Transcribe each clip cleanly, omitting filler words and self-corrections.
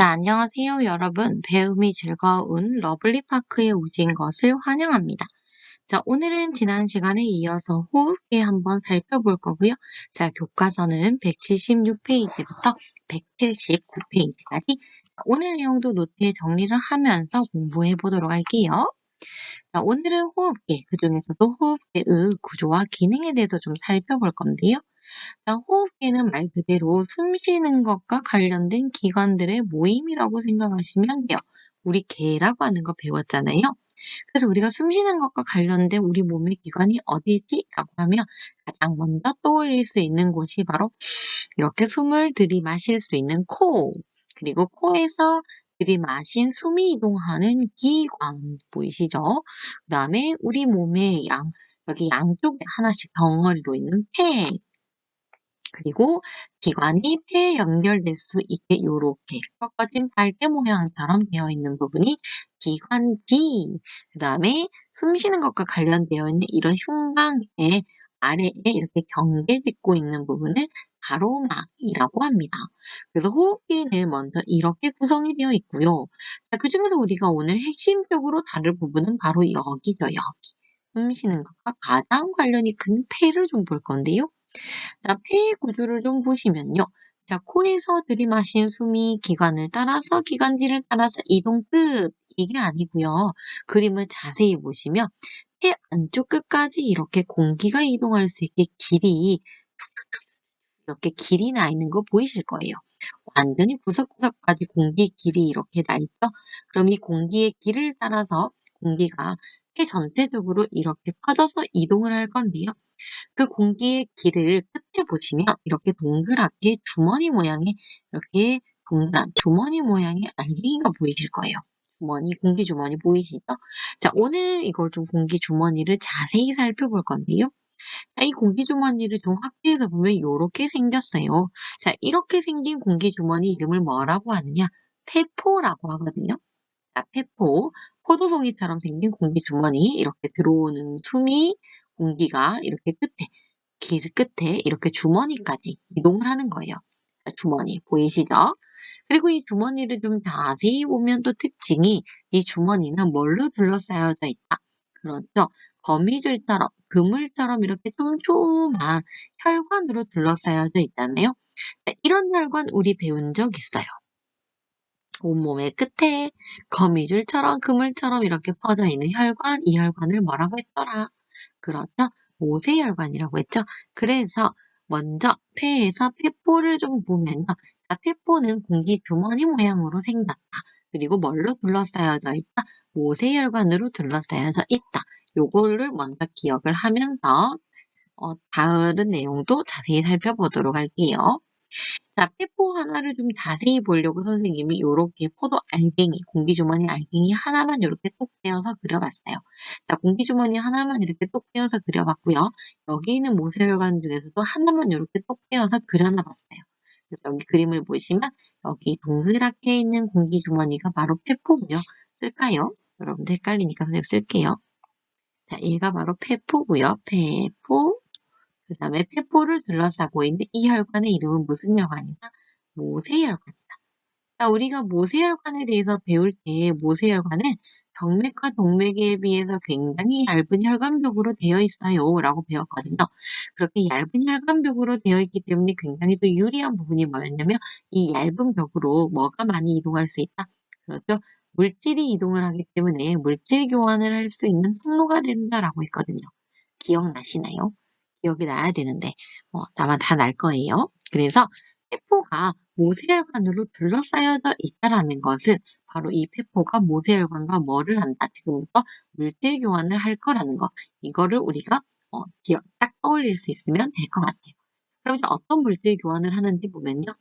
자, 안녕하세요, 여러분. 배움이 즐거운 러블리파크에 오신 것을 환영합니다. 자, 오늘은 지난 시간에 이어서 호흡기 한번 살펴볼 거고요. 자, 교과서는 176페이지부터 179페이지까지 오늘 내용도 노트에 정리를 하면서 공부해 보도록 할게요. 자, 오늘은 호흡기, 그중에서도 호흡기의 구조와 기능에 대해서 좀 살펴볼 건데요. 자, 호흡기는 말 그대로 숨 쉬는 것과 관련된 기관들의 모임이라고 생각하시면 돼요. 우리 개라고 하는 거 배웠잖아요. 그래서 우리가 숨 쉬는 것과 관련된 우리 몸의 기관이 어디지? 라고 하면 가장 먼저 떠올릴 수 있는 곳이 바로 이렇게 숨을 들이마실 수 있는 코, 그리고 코에서 들이마신 숨이 이동하는 기관 보이시죠? 그 다음에 우리 몸의 여기 양쪽에 하나씩 덩어리로 있는 폐, 그리고 기관이 폐에 연결될 수 있게 요렇게 꺾어진 빨대 모양처럼 되어 있는 부분이 기관지. 그 다음에 숨 쉬는 것과 관련되어 있는 이런 흉곽의 아래에 이렇게 경계 짓고 있는 부분을 가로막이라고 합니다. 그래서 호흡기는 먼저 이렇게 구성이 되어 있고요. 자, 그중에서 우리가 오늘 핵심적으로 다룰 부분은 바로 여기죠, 여기. 숨 쉬는 것과 가장 관련이 큰 폐를 좀 볼 건데요. 자, 폐의 구조를 좀 보시면요. 자, 코에서 들이마신 숨이 기관을 따라서 기관지를 따라서 이동 끝. 이게 아니고요. 그림을 자세히 보시면 폐 안쪽 끝까지 이렇게 공기가 이동할 수 있게 길이 이렇게 길이 나 있는 거 보이실 거예요. 완전히 구석구석까지 공기 길이 이렇게 나 있죠? 그럼 이 공기의 길을 따라서 공기가 폐 전체적으로 이렇게 퍼져서 이동을 할 건데요. 그 공기의 길을 끝에 보시면 이렇게 동그랗게 주머니 모양의 이렇게 동그란 주머니 모양의 알갱이가 보이실 거예요. 주머니, 공기 주머니 보이시죠? 자, 오늘 이걸 좀 공기 주머니를 자세히 살펴볼 건데요. 자, 이 공기 주머니를 좀 확대해서 보면 이렇게 생겼어요. 자, 이렇게 생긴 공기 주머니 이름을 뭐라고 하느냐? 폐포라고 하거든요. 자, 폐포, 포도송이처럼 생긴 공기 주머니, 이렇게 들어오는 숨이 공기가 이렇게 끝에 길 끝에 이렇게 주머니까지 이동을 하는 거예요. 주머니 보이시죠? 그리고 이 주머니를 좀 자세히 보면 또 특징이 이 주머니는 뭘로 둘러싸여져 있다. 그렇죠? 거미줄처럼 그물처럼 이렇게 촘촘한 혈관으로 둘러싸여져 있잖아요. 자, 이런 혈관 우리 배운 적 있어요. 온몸의 끝에 거미줄처럼 그물처럼 이렇게 퍼져 있는 혈관, 이 혈관을 뭐라고 했더라? 그렇죠? 모세혈관이라고 했죠? 그래서 먼저 폐에서 폐포를 좀 보면요. 자, 폐포는 공기 주머니 모양으로 생겼다. 그리고 뭘로 둘러싸여져 있다? 모세혈관으로 둘러싸여져 있다. 요거를 먼저 기억을 하면서 다른 내용도 자세히 살펴보도록 할게요. 자, 폐포 하나를 좀 자세히 보려고 선생님이 요렇게 포도 알갱이, 공기주머니 알갱이 하나만 요렇게 똑 떼어서 그려봤어요. 자, 공기주머니 하나만 이렇게 똑 떼어서 그려봤고요. 여기 있는 모세혈관 중에서도 하나만 요렇게 똑 떼어서 그려놔봤어요. 그래서 여기 그림을 보시면 여기 동그랗게 있는 공기주머니가 바로 폐포고요. 쓸까요? 여러분들 헷갈리니까 선생님 쓸게요. 자, 얘가 바로 폐포고요. 폐포. 그 다음에 폐포를 둘러싸고 있는 이 혈관의 이름은 무슨 혈관이다? 모세혈관이다. 자, 우리가 모세혈관에 대해서 배울 때 모세혈관은 경맥과 동맥에 비해서 굉장히 얇은 혈관벽으로 되어 있어요 라고 배웠거든요. 그렇게 얇은 혈관벽으로 되어 있기 때문에 굉장히 또 유리한 부분이 뭐였냐면 이 얇은 벽으로 뭐가 많이 이동할 수 있다? 그렇죠? 물질이 이동을 하기 때문에 물질 교환을 할 수 있는 통로가 된다라고 했거든요. 기억나시나요? 기억이 나야 되는데 아마 다 날 거예요. 그래서 폐포가 모세혈관으로 둘러싸여져 있다라는 것은 바로 이 폐포가 모세혈관과 뭐를 한다. 지금부터 물질 교환을 할 거라는 거. 이거를 우리가 기억 딱 떠올릴 수 있으면 될 것 같아요. 그럼 이제 어떤 물질 교환을 하는지 보면요.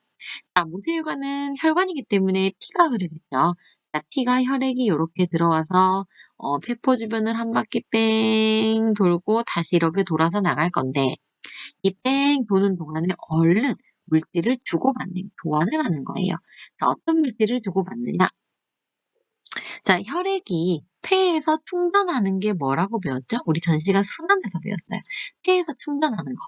자, 모세혈관은 혈관이기 때문에 피가 흐르겠죠. 자, 피가 혈액이 이렇게 들어와서 폐포 주변을 한 바퀴 뺑 돌고 다시 이렇게 돌아서 나갈 건데 이 뺑 도는 동안에 얼른 물질을 주고받는 교환을 하는 거예요. 자, 어떤 물질을 주고받느냐? 자, 혈액이 폐에서 충전하는 게 뭐라고 배웠죠? 우리 전 시간 순환에서 배웠어요. 폐에서 충전하는 거.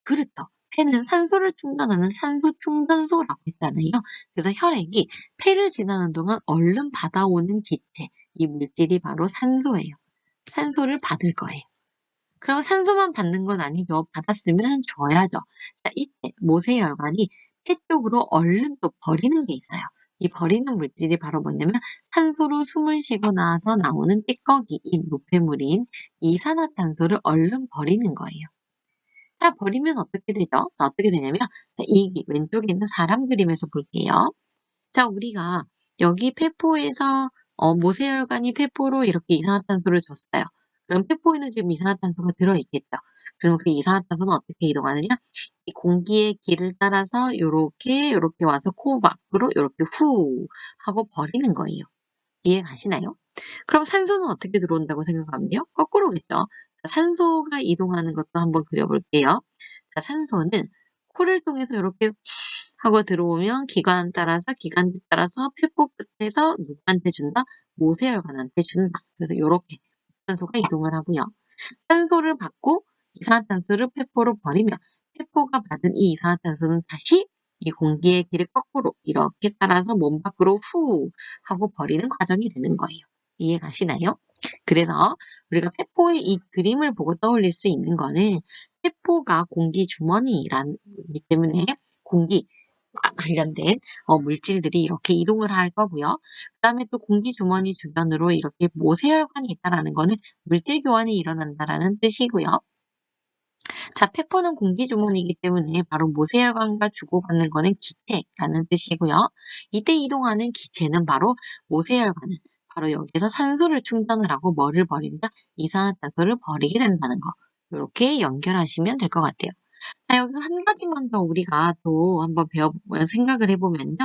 그렇죠. 폐는 산소를 충전하는 산소 충전소라고 했잖아요. 그래서 혈액이 폐를 지나는 동안 얼른 받아오는 기체, 이 물질이 바로 산소예요. 산소를 받을 거예요. 그럼 산소만 받는 건 아니죠. 받았으면 줘야죠. 자, 이때 모세혈관이 폐 쪽으로 얼른 또 버리는 게 있어요. 이 버리는 물질이 바로 뭐냐면 산소로 숨을 쉬고 나서 나오는 찌꺼기인 노폐물인 이산화탄소를 얼른 버리는 거예요. 자, 버리면 어떻게 되죠? 어떻게 되냐면, 자, 이 왼쪽에 있는 사람 그림에서 볼게요. 자, 우리가 여기 폐포에서 모세혈관이 폐포로 이렇게 이산화탄소를 줬어요. 그럼 폐포에는 지금 이산화탄소가 들어있겠죠. 그러면 그 이산화탄소는 어떻게 이동하느냐? 이 공기의 길을 따라서 요렇게 와서 코 밖으로 요렇게 후 하고 버리는 거예요. 이해 가시나요? 그럼 산소는 어떻게 들어온다고 생각하면 돼요? 거꾸로겠죠. 자, 산소가 이동하는 것도 한번 그려볼게요. 자, 산소는 코를 통해서 이렇게 하고 들어오면 기관지 따라서 폐포 끝에서 누구한테 준다? 모세혈관한테 준다. 그래서 이렇게 산소가 이동을 하고요. 산소를 받고 이산화탄소를 폐포로 버리면 폐포가 받은 이 이산화탄소는 다시 이 공기의 길을 거꾸로 이렇게 따라서 몸 밖으로 후 하고 버리는 과정이 되는 거예요. 이해 가시나요? 그래서 우리가 폐포의 이 그림을 보고 떠올릴 수 있는 거는 폐포가 공기 주머니이기 때문에 공기 관련된 물질들이 이렇게 이동을 할 거고요. 그 다음에 또 공기 주머니 주변으로 이렇게 모세혈관이 있다라는 거는 물질 교환이 일어난다라는 뜻이고요. 자, 폐포는 공기 주머니이기 때문에 바로 모세혈관과 주고받는 거는 기체라는 뜻이고요. 이때 이동하는 기체는 바로 모세혈관은 바로 여기서 산소를 충전을 하고 뭐를 버린다? 이산화탄소를 버리게 된다는 거. 이렇게 연결하시면 될 것 같아요. 자, 여기서 한 가지만 더 우리가 또 한번 생각을 해보면요.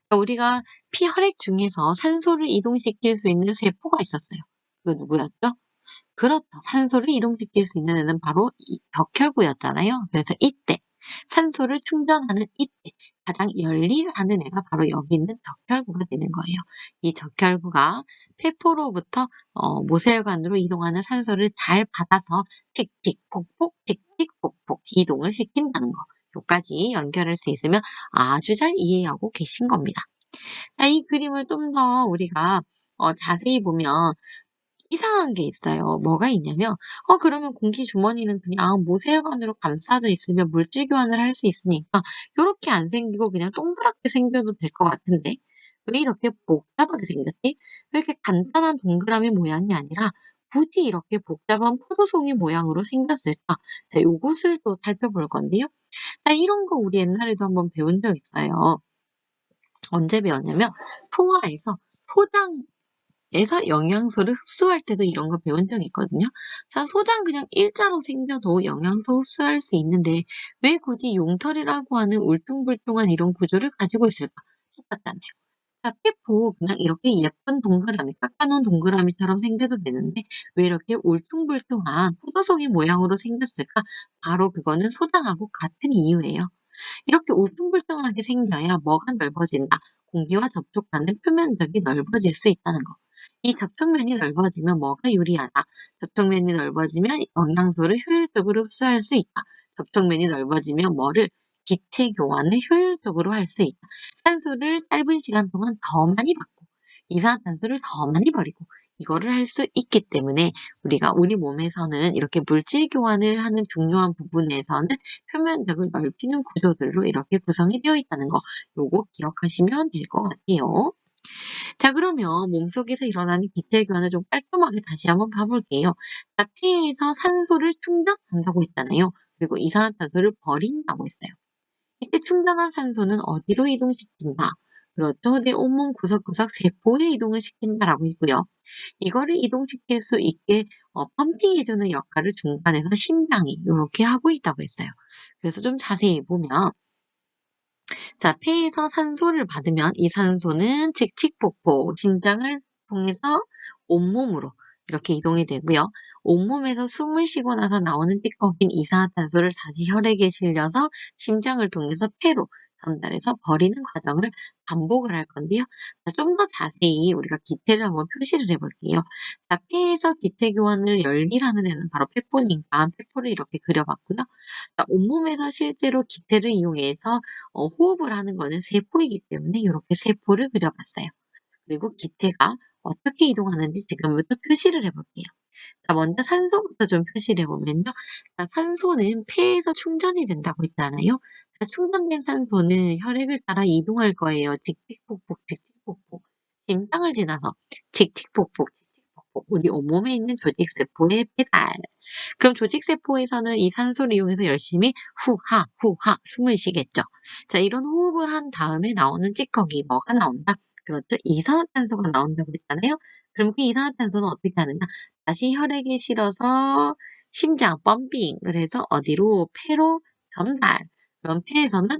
자, 우리가 피 혈액 중에서 산소를 이동시킬 수 있는 세포가 있었어요. 그 누구였죠? 그렇죠. 산소를 이동시킬 수 있는 애는 바로 이 벽혈구였잖아요. 그래서 이때 산소를 충전하는 이때 가장 열일하는 애가 바로 여기 있는 적혈구가 되는 거예요. 이 적혈구가 폐포로부터 모세혈관으로 이동하는 산소를 잘 받아서 칙칙폭폭 칙칙폭폭 이동을 시킨다는 거. 요까지 연결할 수 있으면 아주 잘 이해하고 계신 겁니다. 자, 이 그림을 좀 더 우리가 자세히 보면 이상한 게 있어요. 뭐가 있냐면, 그러면 공기 주머니는 그냥 모세혈관으로 감싸져 있으면 물질 교환을 할 수 있으니까, 요렇게 안 생기고 그냥 동그랗게 생겨도 될 것 같은데, 왜 이렇게 복잡하게 생겼지? 왜 이렇게 간단한 동그라미 모양이 아니라, 굳이 이렇게 복잡한 포도송이 모양으로 생겼을까? 자, 요것을 또 살펴볼 건데요. 자, 이런 거 우리 옛날에도 한번 배운 적 있어요. 언제 배웠냐면, 소화에서 소장 에서 영양소를 흡수할 때도 이런 거 배운 적이 있거든요. 자, 소장 그냥 일자로 생겨도 영양소 흡수할 수 있는데 왜 굳이 용털이라고 하는 울퉁불퉁한 이런 구조를 가지고 있을까? 똑같잖아요. 자, 폐포 그냥 이렇게 예쁜 동그라미, 깎아놓은 동그라미처럼 생겨도 되는데 왜 이렇게 울퉁불퉁한 포도송이 모양으로 생겼을까? 바로 그거는 소장하고 같은 이유예요. 이렇게 울퉁불퉁하게 생겨야 뭐가 넓어진다? 공기와 접촉하는 표면적이 넓어질 수 있다는 거. 이 접촉면이 넓어지면 뭐가 유리하다? 접촉면이 넓어지면 영양소를 효율적으로 흡수할 수 있다. 접촉면이 넓어지면 뭐를? 기체 교환을 효율적으로 할 수 있다. 산소를 짧은 시간 동안 더 많이 받고 이산화탄소를 더 많이 버리고 이거를 할 수 있기 때문에 우리가 우리 몸에서는 이렇게 물질 교환을 하는 중요한 부분에서는 표면적을 넓히는 구조들로 이렇게 구성이 되어 있다는 거 요거 기억하시면 될 것 같아요. 자, 그러면 몸속에서 일어나는 기체 교환을 좀 깔끔하게 다시 한번 봐볼게요. 자, 폐에서 산소를 충전한다고 했잖아요. 그리고 이산화탄소를 버린다고 했어요. 이때 충전한 산소는 어디로 이동시킨다? 그렇죠. 내 온몸 구석구석 세포에 이동을 시킨다라고 했고요. 이거를 이동시킬 수 있게 펌핑해주는 역할을 중간에서 심장이 이렇게 하고 있다고 했어요. 그래서 좀 자세히 보면 자, 폐에서 산소를 받으면 이 산소는 칙칙폭폭 심장을 통해서 온몸으로 이렇게 이동이 되고요. 온몸에서 숨을 쉬고 나서 나오는 띠꺼긴 이산화탄소를 다시 혈액에 실려서 심장을 통해서 폐로 전달해서 버리는 과정을 반복을 할 건데요. 좀 더 자세히 우리가 기체를 한번 표시를 해볼게요. 자, 폐에서 기체 교환을 열기라는 애는 바로 폐포니까 폐포를 이렇게 그려봤고요. 자, 온몸에서 실제로 기체를 이용해서 호흡을 하는 거는 세포이기 때문에 이렇게 세포를 그려봤어요. 그리고 기체가 어떻게 이동하는지 지금부터 표시를 해볼게요. 자, 먼저 산소부터 좀 표시를 해보면요. 자, 산소는 폐에서 충전이 된다고 했잖아요. 자, 충전된 산소는 혈액을 따라 이동할 거예요. 칙칙폭폭, 칙칙폭폭. 심장을 지나서 칙칙폭폭, 칙칙폭폭. 우리 온몸에 있는 조직세포에 배달. 그럼 조직세포에서는 이 산소를 이용해서 열심히 후하, 후하 숨을 쉬겠죠. 자, 이런 호흡을 한 다음에 나오는 찌꺼기, 뭐가 나온다? 그렇죠. 이산화탄소가 나온다고 했잖아요. 그럼 그 이산화탄소는 어떻게 하느냐? 다시 혈액에 실어서 심장 펌핑을 해서 어디로? 폐로 전달. 그럼 폐에서는 후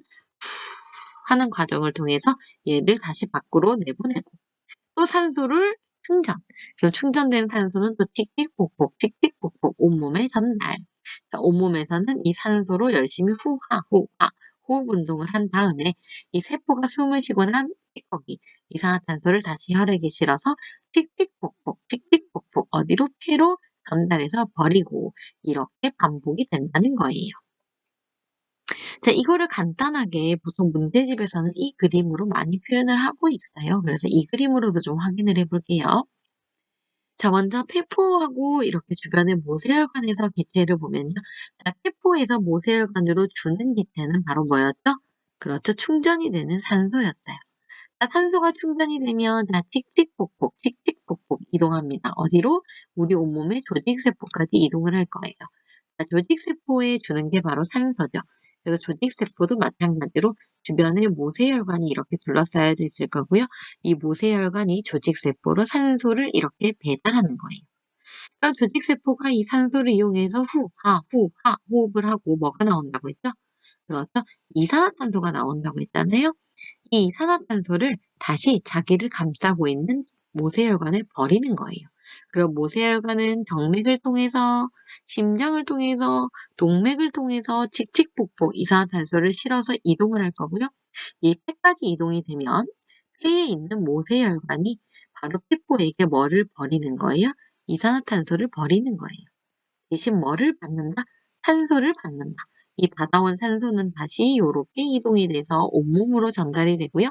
하는 과정을 통해서 얘를 다시 밖으로 내보내고 또 산소를 충전. 그럼 충전된 산소는 또 틱틱폭폭, 틱틱폭폭 온몸에 전달. 자, 온몸에서는 이 산소로 열심히 후하, 후하 호흡 운동을 한 다음에 이 세포가 숨을 쉬고 난 찌꺼기, 이산화탄소를 다시 혈액에 실어서 틱틱폭폭, 틱틱폭폭 어디로? 폐로 전달해서 버리고 이렇게 반복이 된다는 거예요. 자, 이거를 간단하게 보통 문제집에서는 이 그림으로 많이 표현을 하고 있어요. 그래서 이 그림으로도 좀 확인을 해볼게요. 자, 먼저 폐포하고 이렇게 주변의 모세혈관에서 기체를 보면요. 자, 폐포에서 모세혈관으로 주는 기체는 바로 뭐였죠? 그렇죠. 충전이 되는 산소였어요. 자, 산소가 충전이 되면 자, 칙칙폭폭, 칙칙폭폭 이동합니다. 어디로? 우리 온몸의 조직세포까지 이동을 할 거예요. 자, 조직세포에 주는 게 바로 산소죠. 그래서 조직세포도 마찬가지로 주변에 모세혈관이 이렇게 둘러싸여져 있을 거고요. 이 모세혈관이 조직세포로 산소를 이렇게 배달하는 거예요. 그럼 조직세포가 이 산소를 이용해서 후하, 후하 호흡을 하고 뭐가 나온다고 했죠? 그렇죠? 이산화탄소가 나온다고 했잖아요. 이 이산화탄소를 다시 자기를 감싸고 있는 모세혈관에 버리는 거예요. 그럼 모세혈관은 정맥을 통해서, 심장을 통해서, 동맥을 통해서 칙칙폭폭 이산화탄소를 실어서 이동을 할 거고요. 이 폐까지 이동이 되면 폐에 있는 모세혈관이 바로 폐포에게 뭐를 버리는 거예요? 이산화탄소를 버리는 거예요. 대신 뭐를 받는다? 산소를 받는다. 이 받아온 산소는 다시 이렇게 이동이 돼서 온몸으로 전달이 되고요.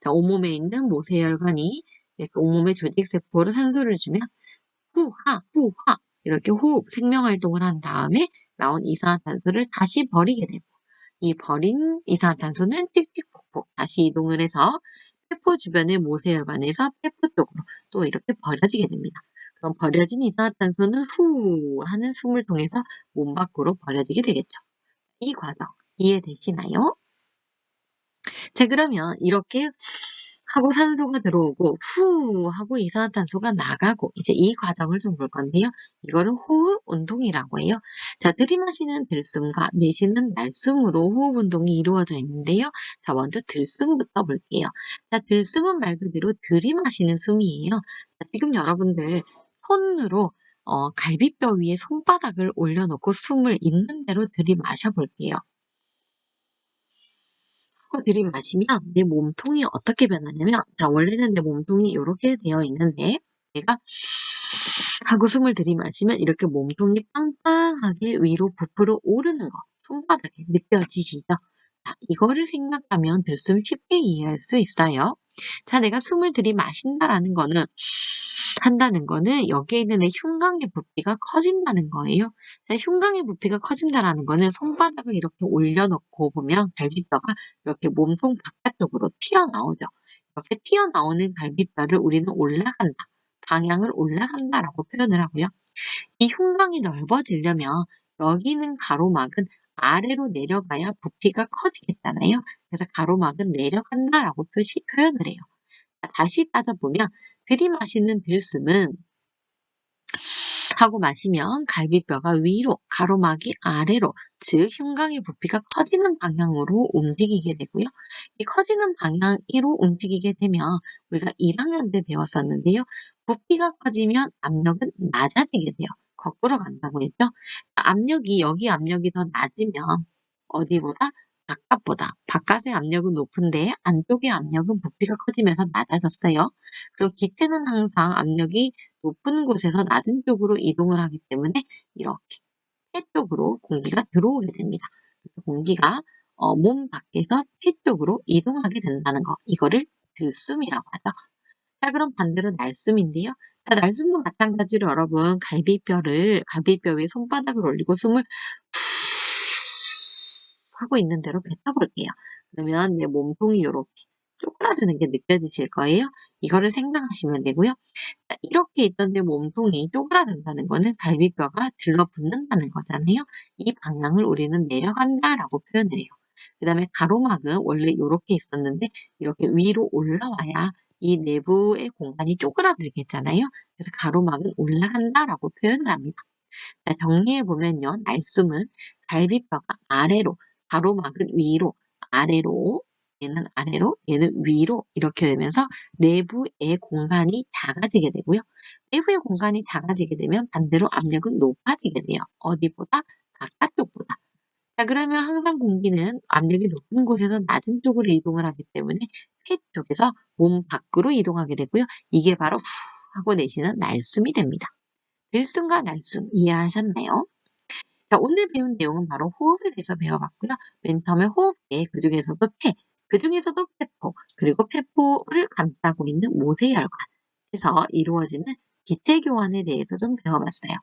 자, 온몸에 있는 모세혈관이 이렇게 온몸의 조직세포로 산소를 주면 후하, 후하 이렇게 호흡, 생명활동을 한 다음에 나온 이산화탄소를 다시 버리게 되고 이 버린 이산화탄소는 틱틱폭폭 다시 이동을 해서 폐포 주변의 모세혈관에서 폐포 쪽으로 또 이렇게 버려지게 됩니다. 그럼 버려진 이산화탄소는 후 하는 숨을 통해서 몸 밖으로 버려지게 되겠죠. 이 과정 이해되시나요? 자, 그러면 이렇게 하고 산소가 들어오고 후 하고 이산화탄소가 나가고 이제 이 과정을 좀 볼 건데요. 이거를 호흡 운동이라고 해요. 자, 들이마시는 들숨과 내쉬는 날숨으로 호흡 운동이 이루어져 있는데요. 자, 먼저 들숨부터 볼게요. 자, 들숨은 말 그대로 들이마시는 숨이에요. 자, 지금 여러분들 손으로 갈비뼈 위에 손바닥을 올려놓고 숨을 있는 대로 들이마셔 볼게요. 들이마시면 내 몸통이 어떻게 변하냐면 자, 원래는 내 몸통이 이렇게 되어 있는데 내가 하고 숨을 들이마시면 이렇게 몸통이 빵빵하게 위로 부풀어 오르는 거 손바닥에 느껴지시죠? 자, 이거를 생각하면 들숨 쉽게 이해할 수 있어요. 자, 내가 숨을 들이마신다라는 거는 한다는 거는 여기에 있는 내 흉곽의 부피가 커진다는 거예요. 자, 흉곽의 부피가 커진다라는 거는 손바닥을 이렇게 올려놓고 보면 갈비뼈가 이렇게 몸통 바깥쪽으로 튀어나오죠. 이렇게 튀어나오는 갈비뼈를 우리는 올라간다. 방향을 올라간다라고 표현을 하고요. 이 흉곽이 넓어지려면 여기 있는 가로막은 아래로 내려가야 부피가 커지겠잖아요. 그래서 가로막은 내려간다라고 표현을 해요. 다시 따져보면 들이마시는 들숨은 하고 마시면 갈비뼈가 위로, 가로막이 아래로, 즉 흉곽의 부피가 커지는 방향으로 움직이게 되고요. 이 커지는 방향으로 움직이게 되면 우리가 1학년 때 배웠었는데요. 부피가 커지면 압력은 낮아지게 돼요. 거꾸로 간다고 했죠. 압력이 여기 압력이 더 낮으면 어디보다 바깥의 압력은 높은데 안쪽의 압력은 부피가 커지면서 낮아졌어요. 그리고 기체는 항상 압력이 높은 곳에서 낮은 쪽으로 이동을 하기 때문에 이렇게 폐 쪽으로 공기가 들어오게 됩니다. 그래서 공기가 몸 밖에서 폐 쪽으로 이동하게 된다는 거. 이거를 들숨이라고 하죠. 자, 그럼 반대로 날숨인데요. 자, 날숨도 마찬가지로 여러분 갈비뼈 위에 손바닥을 올리고 숨을 하고 있는 대로 뱉어볼게요. 그러면 내 몸통이 이렇게 쪼그라드는 게 느껴지실 거예요. 이거를 생각하시면 되고요. 자, 이렇게 있던 내 몸통이 쪼그라든다는 거는 갈비뼈가 들러붙는다는 거잖아요. 이 방향을 우리는 내려간다라고 표현을 해요. 그 다음에 가로막은 원래 이렇게 있었는데 이렇게 위로 올라와야 이 내부의 공간이 쪼그라들겠잖아요. 그래서 가로막은 올라간다라고 표현을 합니다. 자, 정리해보면요. 날숨은 갈비뼈가 아래로, 가로막은 위로, 아래로, 얘는 아래로, 얘는 위로 이렇게 되면서 내부의 공간이 작아지게 되고요. 내부의 공간이 작아지게 되면 반대로 압력은 높아지게 돼요. 어디보다? 바깥쪽보다. 자, 그러면 항상 공기는 압력이 높은 곳에서 낮은 쪽으로 이동을 하기 때문에 폐 쪽에서 몸 밖으로 이동하게 되고요. 이게 바로 후 하고 내쉬는 날숨이 됩니다. 들숨과 날숨 이해하셨나요? 자, 오늘 배운 내용은 바로 호흡에 대해서 배워봤고요. 맨 처음에 호흡에 그중에서도 그중에서도 폐포, 그리고 폐포를 감싸고 있는 모세혈관에서 이루어지는 기체 교환에 대해서 좀 배워봤어요.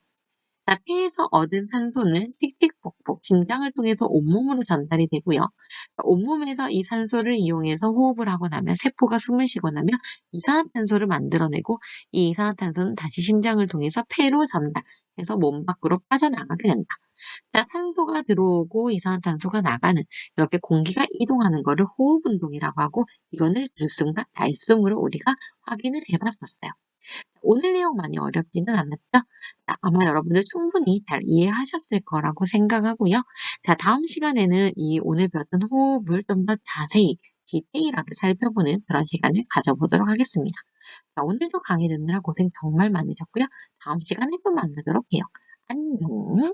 자, 폐에서 얻은 산소는 틱틱폭폭, 심장을 통해서 온몸으로 전달이 되고요. 온몸에서 이 산소를 이용해서 호흡을 하고 나면 세포가 숨을 쉬고 나면 이산화탄소를 만들어내고 이 이산화탄소는 다시 심장을 통해서 폐로 전달해서 몸 밖으로 빠져나가게 된다. 자, 산소가 들어오고 이산화탄소가 나가는 이렇게 공기가 이동하는 거를 호흡 운동이라고 하고 이거를 들숨과 날숨으로 우리가 확인을 해봤었어요. 오늘 내용 많이 어렵지는 않았죠? 자, 아마 여러분들 충분히 잘 이해하셨을 거라고 생각하고요. 자, 다음 시간에는 이 오늘 배웠던 호흡을 좀 더 자세히 디테일하게 살펴보는 그런 시간을 가져보도록 하겠습니다. 자, 오늘도 강의 듣느라 고생 정말 많으셨고요. 다음 시간에 또 만나도록 해요. 안녕.